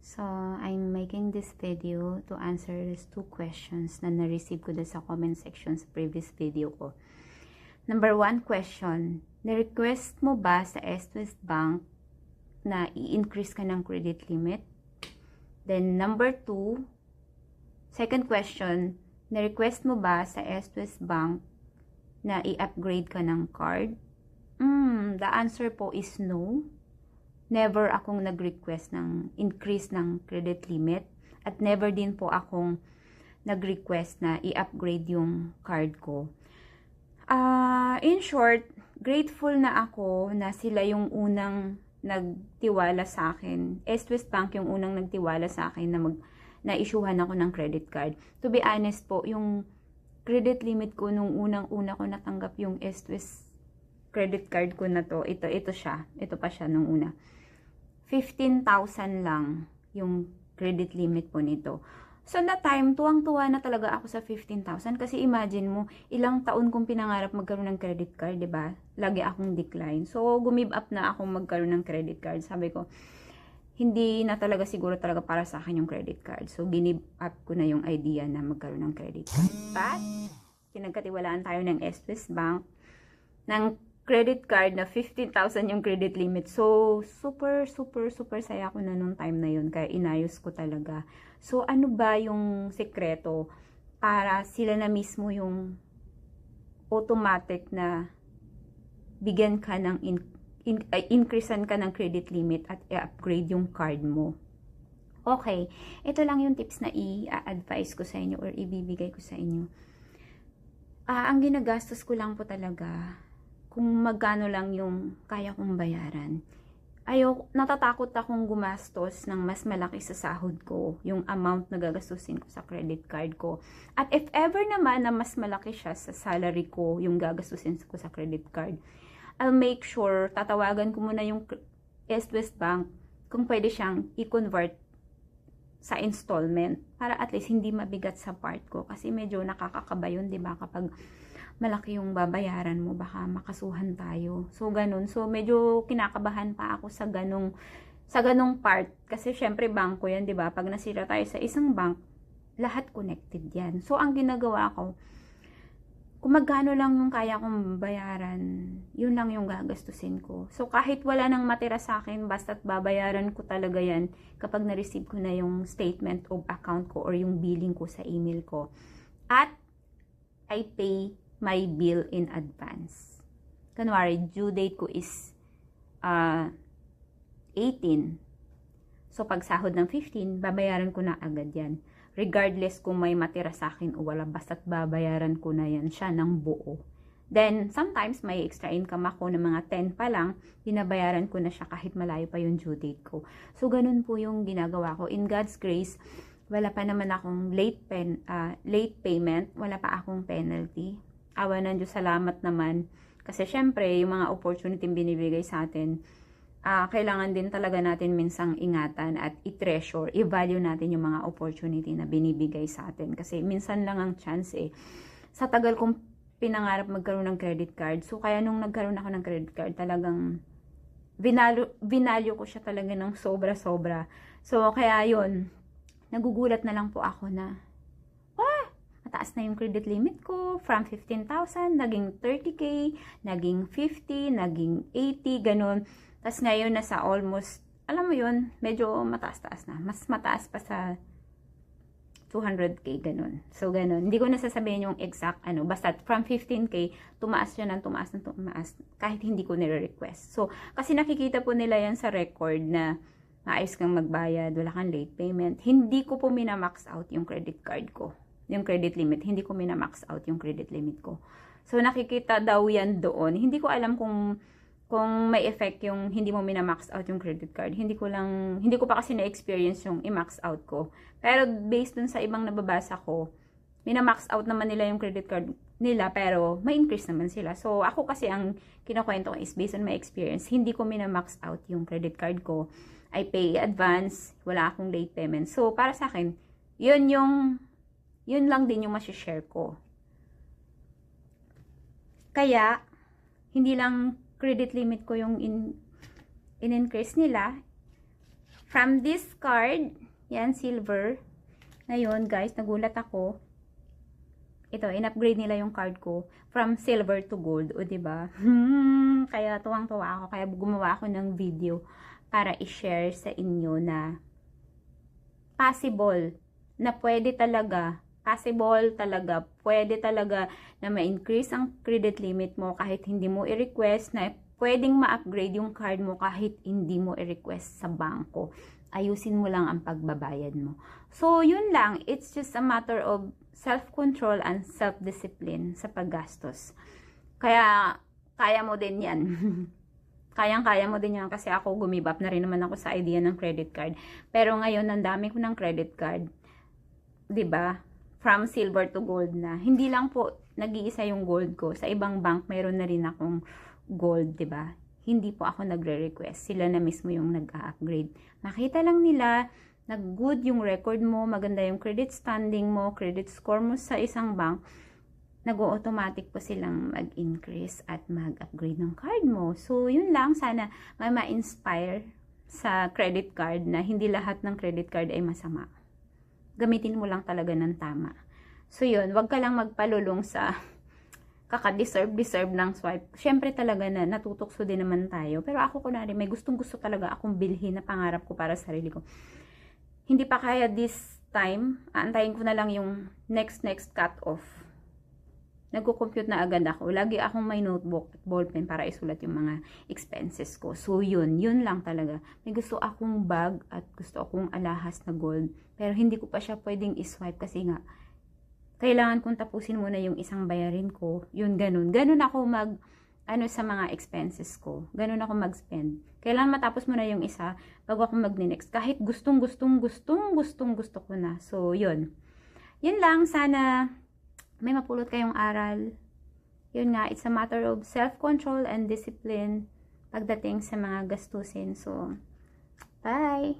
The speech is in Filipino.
So, I'm making this video to answer these two questions na na-receive ko sa comment section sa previous video ko. Number 1 question, na-request mo ba sa S-Twist Bank na i-increase ka ng credit limit? Then, number 2, second question, na-request mo ba sa S-Twist Bank na i-upgrade ka ng card? The answer po is no. Never akong nag-request ng increase ng credit limit at never din po akong nag-request na i-upgrade yung card ko. In short, grateful na ako na sila yung unang nagtiwala sa akin. S-Twist Bank yung unang nagtiwala sa akin na isyuhan ako ng credit card. To be honest po, yung credit limit ko nung unang-una ko natanggap yung S-Twist credit card ko na to, ito siya. Ito pa siya nung una. 15,000 lang yung credit limit po nito. So, that time, tuwang-tuwa na talaga ako sa 15,000 kasi imagine mo, ilang taon kong pinangarap magkaroon ng credit card, 'di ba? Lagi akong decline. So, gumib up na akong magkaroon ng credit card. Sabi ko, hindi na talaga siguro talaga para sa akin yung credit card. So, ginib up ko na yung idea na magkaroon ng credit card. But, pinagkatiwalaan tayo ng S-Twist Bank ng credit card na 15,000 yung credit limit. So, super saya ko na nung time na yun. Kaya inayos ko talaga. So, ano ba yung sekreto para sila na mismo yung automatic na bigyan ka ng increasean ka ng credit limit at i-upgrade yung card mo. Okay, ito lang yung tips na i-advise ko sa inyo or ibibigay ko sa inyo. Ang ginagastos ko lang po talaga kung magkano lang yung kaya kong bayaran. Natatakot akong gumastos ng mas malaki sa sahod ko, yung amount na gagastusin ko sa credit card ko. At if ever naman na mas malaki siya sa salary ko, yung gagastusin ko sa credit card, I'll make sure, tatawagan ko muna yung S-Twist Bank kung pwede siyang i-convert sa installment para at least hindi mabigat sa part ko. Kasi medyo nakakakaba yun, di ba? Kapag malaki yung babayaran mo, baka makasuhan tayo. So, ganun. So, medyo kinakabahan pa ako sa ganung part. Kasi, syempre, bangko yan, di ba? Pag nasira tayo sa isang bank, lahat connected yan. So, ang ginagawa ko, kung magkano lang yung kaya kong bayaran, yun lang yung gagastusin ko. So, kahit wala nang matira sa akin, basta't babayaran ko talaga yan kapag na-receive ko na yung statement of account ko or yung billing ko sa email ko. At, I pay my bill in advance. Kunwari, due date ko is 18. So, pag sahod ng 15, babayaran ko na agad yan. Regardless kung may matira sa akin o wala, basta't babayaran ko na yan siya ng buo. Then, sometimes may extra income ako ng mga 10 pa lang, binabayaran ko na siya kahit malayo pa yung due date ko. So, ganun po yung ginagawa ko. In God's grace, wala pa naman akong late payment, wala pa akong penalty. Awa ng Diyos, salamat naman. Kasi syempre, yung mga opportunity binibigay sa atin, kailangan din talaga natin minsang ingatan at i-treasure, i-value natin yung mga opportunity na binibigay sa atin. Kasi minsan lang ang chance eh. Sa tagal kong pinangarap magkaroon ng credit card, so kaya nung nagkaroon ako ng credit card, talagang vinalue ko siya talaga ng sobra-sobra. So kaya yun, nagugulat na lang po ako na, mataas na yung credit limit ko, from 15,000, naging 30K, naging 50, naging 80, ganun. Tapos ngayon nasa almost, alam mo yun, medyo mataas-taas na. Mas mataas pa sa 200K, ganun. So, ganun. Hindi ko nasasabihin yung exact, basta from 15K, tumaas siya ng tumaas, kahit hindi ko nire-request. So, kasi nakikita po nila yan sa record na maayos kang magbayad, wala kang late payment. Hindi ko po minamax out yung credit card ko. Yung credit limit, hindi ko minamax out yung credit limit ko. So, nakikita daw yan doon. Hindi ko alam kung may effect yung hindi mo minamax out yung credit card. Hindi ko pa kasi na-experience yung i-max out ko. Pero, based dun sa ibang nababasa ko, minamax out naman nila yung credit card nila, pero may increase naman sila. So, ako kasi ang kinukwento ko is based on my experience. Hindi ko minamax out yung credit card ko. I pay advance, wala akong late payment. So, para sa akin, yun lang din yung masishare ko. Kaya, hindi lang credit limit ko yung in-increase nila. From this card, yan, silver. Ngayon, guys, nagulat ako. Ito, in-upgrade nila yung card ko from silver to gold. O, diba? Kaya tuwang-tuwa ako. Kaya gumawa ako ng video para i-share sa inyo na possible na pwede talaga, pwede talaga na ma-increase ang credit limit mo kahit hindi mo i-request, na pwedeng ma-upgrade yung card mo kahit hindi mo i-request sa bangko. Ayusin mo lang ang pagbabayad mo. So, yun lang. It's just a matter of self-control and self-discipline sa paggastos. Kaya, kaya mo din yan. Kayang-kaya mo din yan kasi ako gumibap na rin naman ako sa idea ng credit card. Pero ngayon, ang dami ko ng credit card. 'Di ba? From silver to gold na. Hindi lang po nag-iisa yung gold ko. Sa ibang bank, mayroon na rin akong gold, 'di ba? Hindi po ako nagre-request. Sila na mismo yung nag-upgrade. Makita lang nila, nag-good yung record mo, maganda yung credit standing mo, credit score mo sa isang bank, nag-automatic po silang mag-increase at mag-upgrade ng card mo. So, yun lang. Sana may ma-inspire sa credit card na hindi lahat ng credit card ay masama. Gamitin mo lang talaga ng tama. So, yun. Wag ka lang magpalulong sa kaka-deserve ng swipe. Siyempre talaga na natutukso din naman tayo. Pero ako kunwari, may gustong-gusto talaga akong bilhin na pangarap ko para sa sarili ko. Hindi pa kaya this time, aantayin ko na lang yung next cut off. Nagko-compute na agad ako. Lagi akong may notebook at ballpen para isulat yung mga expenses ko. So, yun lang talaga. May gusto akong bag at gusto akong alahas na gold. Pero hindi ko pa siya pwedeng iswipe kasi nga, kailangan kong tapusin muna yung isang bayarin ko. Yun, ganun. Ganun ako sa mga expenses ko. Ganun ako mag-spend. Kailangan matapos muna yung isa bago ako mag-next. Kahit gusto ko na. So, yun. Yun lang. Sana may mapulot kayong aral. Yun nga, it's a matter of self-control and discipline pagdating sa mga gastusin. So, bye!